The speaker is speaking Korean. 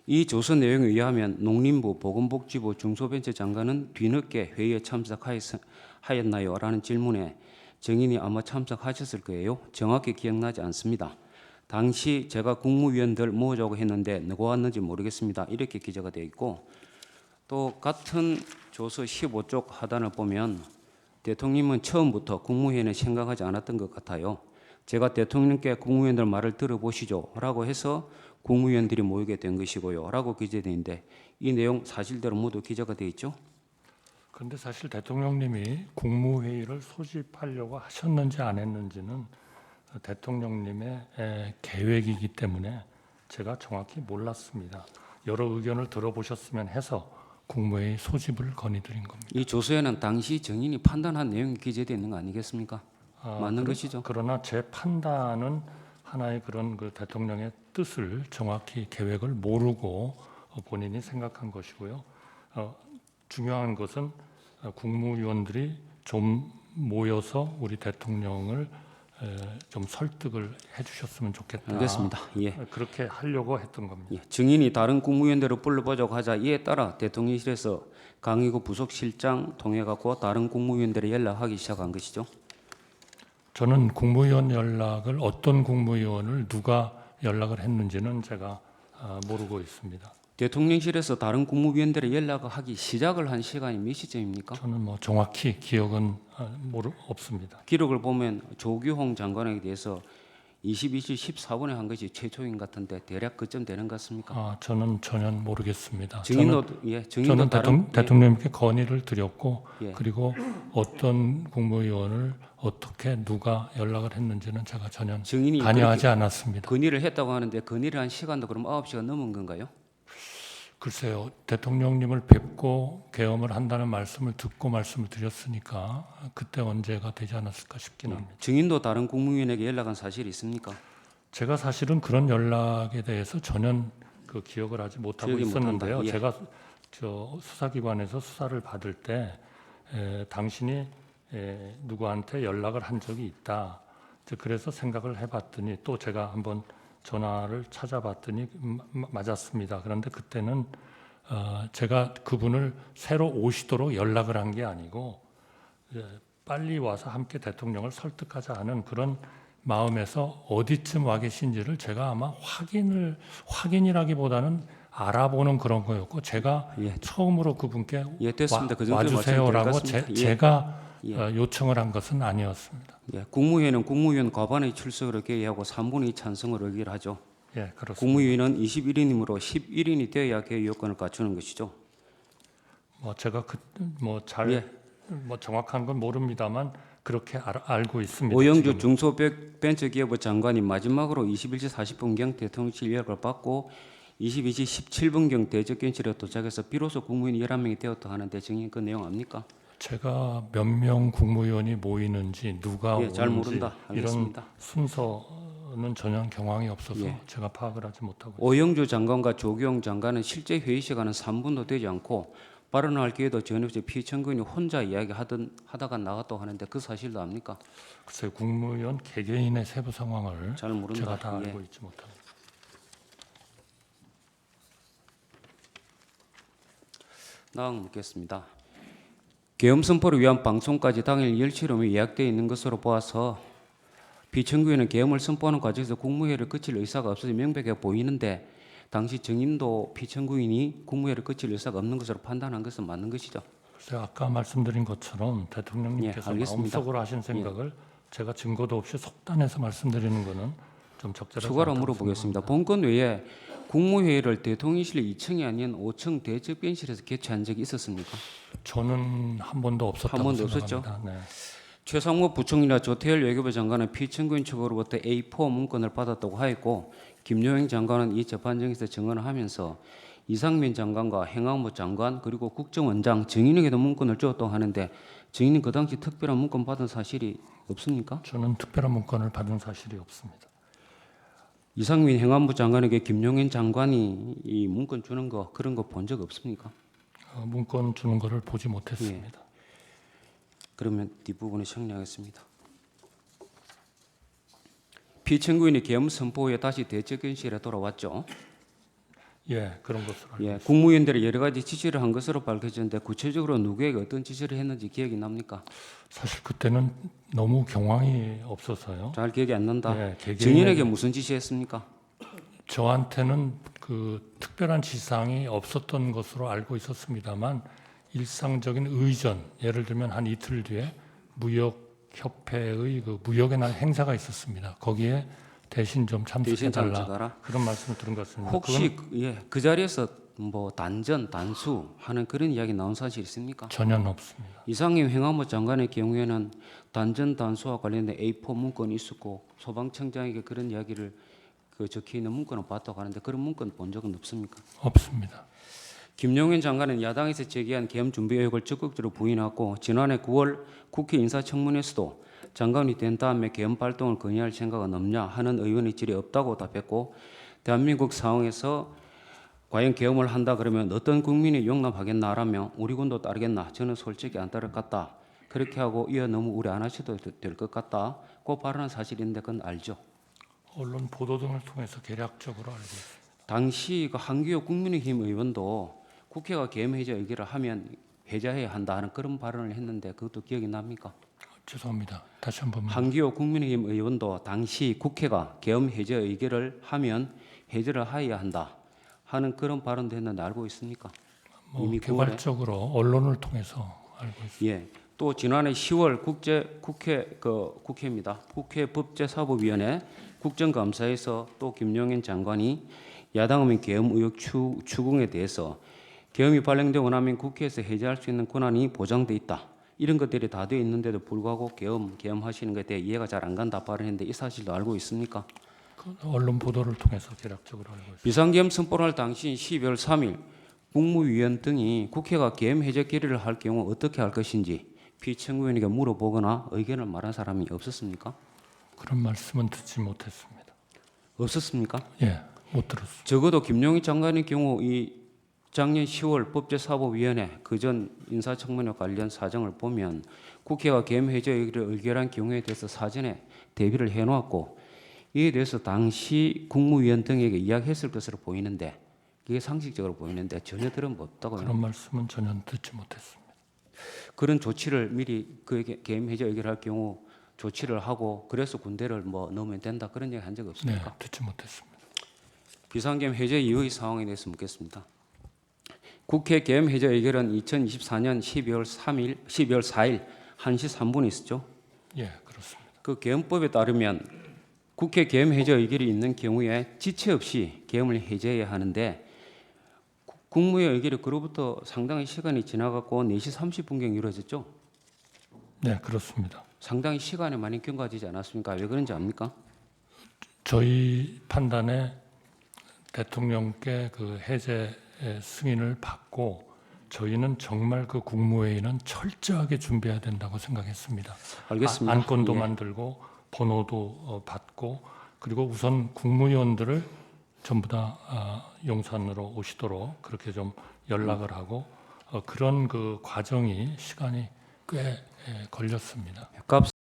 이 조서 내용에 의하면 농림부, 보건복지부, 중소벤처장관은 뒤늦게 회의에 참석하였나요? 라는 질문에 증인이 아마 참석하셨을 거예요. 정확히 기억나지 않습니다. 당시 제가 국무위원들 모으자고 했는데 누가 왔는지 모르겠습니다. 이렇게 기재가 되어 있고, 또 같은 조서 15쪽 하단을 보면 대통령은 처음부터 국무회의는 생각하지 않았던 것 같아요. 제가 대통령께 국무위원들 말을 들어보시죠 라고 해서 국무위원들이 모이게 된 것이고요 라고 기재되어 있는데, 이 내용 사실대로 모두 기재가 되어 있죠? 그런데 사실 대통령님이 국무회의를 소집하려고 하셨는지 안 했는지는 대통령님의 계획이기 때문에 제가 정확히 몰랐습니다. 여러 의견을 들어보셨으면 해서 국무회의 소집을 건의드린 겁니다. 이 조서에는 당시 증인이 판단한 내용이 기재되어 있는 거 아니겠습니까? 맞는 것이죠? 그러나 제 판단은 하나의 그런 그 대통령의 뜻을 정확히 계획을 모르고 본인이 생각한 것이고요. 중요한 것은 국무위원들이 좀 모여서 우리 대통령을 좀 설득을 해주셨으면 좋겠다. 알겠습니다. 예. 그렇게 하려고 했던 겁니다. 예. 증인이 다른 국무위원들을 불러보자고 하자 이에 따라 대통령실에서 강의구 부속실장 통해 갖고 다른 국무위원들에 연락하기 시작한 것이죠. 저는 국무위원 연락을 어떤 국무위원을 누가 연락을 했는지는 제가 모르고 있습니다. 대통령실에서 다른 국무위원들에 연락하기 시작을 한 시간이 몇 시쯤입니까? 저는 뭐 정확히 기억은 없습니다. 기록을 보면 조규홍 장관에 대해서 22시 14분에 한 것이 최초인 것 같은데 대략 그쯤 되는 것 같습니까? 저는 전혀 모르겠습니다. 증인도 저는 다른 대통령님께 건의를 드렸고 예. 그리고 어떤 국무위원을 어떻게 누가 연락을 했는지는 제가 전혀 증인이 관여하지 않았습니다. 건의를 했다고 하는데 건의를 한 시간도 그럼 9시간 넘은 건가요? 글쎄요, 대통령님을 뵙고 계엄을 한다는 말씀을 듣고 말씀을 드렸으니까 그때 언제가 되지 않았을까 싶긴 합니다. 증인도 다른 국무위원에게 연락한 사실이 있습니까? 제가 사실은 그런 연락에 대해서 전혀 그 기억을 하지 못하고 기억이 있었는데요. 못한다. 예. 제가 저 수사기관에서 수사를 받을 때 당신이 누구한테 연락을 한 적이 있다. 그래서 생각을 해봤더니 또 제가 한번 전화를 찾아봤더니 맞았습니다. 그런데 그때는 제가 그분을 새로 오시도록 연락을 한 게 아니고 빨리 와서 함께 대통령을 설득하자는 그런 마음에서 어디쯤 와 계신지를 제가 아마 확인이라기보다는 알아보는 그런 거였고 제가 처음으로 그분께 됐습니다. 그 정도 와주세요라고 말씀드릴 것 같습니다. 제가 요청을 한 것은 아니었습니다. 국무회의는 국무위원 과반의 출석을 개의하고 3분의 2 찬성을 의결하죠. 예, 그렇습니다. 국무위원은 21인이므로 11인이 되어야 개의 요건을 갖추는 것이죠. 제가 정확한 건 모릅니다만 그렇게 알고 있습니다. 오영주 지금. 중소벤처기업부 장관이 마지막으로 21시 40분경 대통령실 연락을 받고 22시 17분경 대접견실에 도착해서 비로소 국무위원 11명이 되었다 하는데 증인 그 내용 압니까? 제가 몇 명 국무위원이 모이는지 누가 오는지 잘 모른다. 이런 알겠습니다. 순서는 전혀 경황이 없어서 제가 파악을 하지 못하고 있습니다. 오영주 장관과 조규영 장관은 실제 회의 시간은 3분도 되지 않고 발언할 기회도 전혀 없이 피청구인이 혼자 하다가 나갔다고 하는데 그 사실도 압니까? 글쎄요, 국무위원 개개인의 세부 상황을 잘 모른다. 제가 다 알고 있지 못합니다. 다음 묻겠습니다. 계엄 선포를 위한 방송까지 당일 10시로 예약되어 있는 것으로 보아서 피청구인은 계엄을 선포하는 과정에서 국무회의를 거칠 의사가 없어서 명백해 보이는데 당시 증인도 피청구인이 국무회의를 거칠 의사가 없는 것으로 판단한 것은 맞는 것이죠? 글쎄요, 아까 말씀드린 것처럼 대통령님께서 알겠습니다. 마음속으로 하신 생각을 제가 증거도 없이 속단해서 말씀드리는 것은 좀 적절하지 추가로 않다고 물어보겠습니다. 생각합니다. 본건 외에 국무회의를 대통령실 2층이 아닌 5층 대접변실에서 개최한 적이 있었습니까? 저는 한 번도 없었다고 한 번도 생각합니다. 네. 최상목 부총리나 조태열 외교부 장관은 피청구인 측으로부터 A4 문건을 받았다고 하였고 김용영 장관은 이 재판정에서 증언을 하면서 이상민 장관과 행안부 장관 그리고 국정원장 증인에게도 문건을 줬다고 하는데 증인은 그 당시 특별한 문건 받은 사실이 없습니까? 저는 특별한 문건을 받은 사실이 없습니다. 이상민 행안부 장관에게 김용현 장관이 이 문건 주는 거 그런 거 본 적 없습니까? 문건 주는 거를 보지 못했습니다. 그러면 뒷부분을 정리하겠습니다. 피청구인이 계엄 선포 후에 다시 대책견실에 돌아왔죠. 예, 그런 것으로 알고 예, 있습니다. 국무위원들이 여러 가지 지시를 한 것으로 밝혀졌는데 구체적으로 누구에게 어떤 지시를 했는지 기억이 납니까? 사실 그때는 너무 경황이 없어서요. 잘 기억이 안 난다. 예, 증인에게 개개인에게 무슨 지시했습니까? 저한테는 그 특별한 지상이 없었던 것으로 알고 있었습니다만 일상적인 의전, 예를 들면 한 이틀 뒤에 무역협회의 그 무역의 날 행사가 있었습니다. 거기에 대신 좀 대신 참석해달라 참석하라. 그런 말씀을 들은 것 같습니다. 혹시 그 자리에서 뭐 단전, 단수 하는 그런 이야기 나온 사실 있습니까? 전혀 없습니다. 이상임 행안부 장관의 경우에는 단전, 단수와 관련된 A4 문건이 있었고 소방청장에게 그런 이야기를 적혀 있는 문건을 봤다고 하는데 그런 문건 본 적은 없습니까? 없습니다. 김용현 장관은 야당에서 제기한 계엄 준비 의혹을 적극적으로 부인하고 지난해 9월 국회 인사청문회에서도 장관이 된 다음에 계엄 발동을 건의할 생각은 없냐 하는 의원의 질이 없다고 답했고 대한민국 상황에서 과연 계엄을 한다 그러면 어떤 국민이 용납하겠나라며 우리 군도 따르겠나 저는 솔직히 안 따를 것 같다. 그렇게 하고 이어 너무 우려 안 하셔도 될 것 같다. 그 발언은 사실인데 그건 알죠. 언론 보도 등을 통해서 개략적으로 알고 있습니다. 당시 그 한기호 국민의힘 의원도 국회가 계엄 해제 의결을 하면 해제해야 한다 하는 그런 발언을 했는데 그것도 기억이 납니까? 죄송합니다. 다시 한번 한기호 국민의힘 의원도 당시 국회가 계엄 해제 의결을 하면 해제를 해야 한다 하는 그런 발언도 했는데 알고 있습니까? 뭐 이미 9월에? 개괄적으로 언론을 통해서 알고 있습니다. 예. 또 지난해 10월 국회입니다. 국회 법제사법위원회 국정감사에서 또 김용현 장관이 야당의 계엄 의혹 추궁에 대해서 계엄이 발령되고 나면 국회에서 해제할 수 있는 권한이 보장돼 있다. 이런 것들이 다 되어 있는데도 불구하고 계엄하시는 것에 대해 이해가 잘 안 간다 발언했는데 이 사실도 알고 있습니까? 그 언론 보도를 통해서 개략적으로 알고 있습니다. 비상계엄 선포를 할 당시 12월 3일 국무위원 등이 국회가 계엄 해제 결의를 할 경우 어떻게 할 것인지 피청구인에게 물어보거나 의견을 말한 사람이 없었습니까? 그런 말씀은 듣지 못했습니다. 없었습니까? 예, 못 들었습니다. 적어도 김용희 장관의 경우 이 작년 10월 법제사법위원회 그전 인사청문회 관련 사정을 보면 국회가 계엄 해제 의결을 의결한 경우에 대해서 사전에 대비를 해놓았고 이에 대해서 당시 국무위원 등에게 이야기했을 것으로 보이는데 이게 상식적으로 보이는데 전혀 들은 것 없다고요. 그런 말씀은 전혀 듣지 못했습니다. 그런 조치를 미리 그에게 계엄 해제 의결할 경우 조치를 하고 그래서 군대를 뭐 넣으면 된다 그런 얘기 한 적 네, 없습니까? 듣지 못했습니다. 비상계엄 해제 이후의 상황에 대해서 묻겠습니다. 국회 계엄 해제 의결은 2024년 12월 4일 1시 3분에 있었죠. 예, 그렇습니다. 그 계엄법에 따르면 국회 계엄 해제 의결이 있는 경우에 지체 없이 계엄을 해제해야 하는데 국무회 의결이 그로부터 상당히 시간이 지나갔고 4시 30분경 이루어졌죠. 네, 그렇습니다. 상당히 시간이 많이 경과되지 않았습니까? 왜 그런지 압니까? 저희 판단에 대통령께 그 해제 승인을 받고 저희는 정말 그 국무회의는 철저하게 준비해야 된다고 생각했습니다. 알겠습니다. 안건도 예. 만들고 번호도 받고 그리고 우선 국무위원들을 전부 다 용산으로 오시도록 그렇게 좀 연락을 하고 그런 그 과정이 시간이 꽤 걸렸습니다.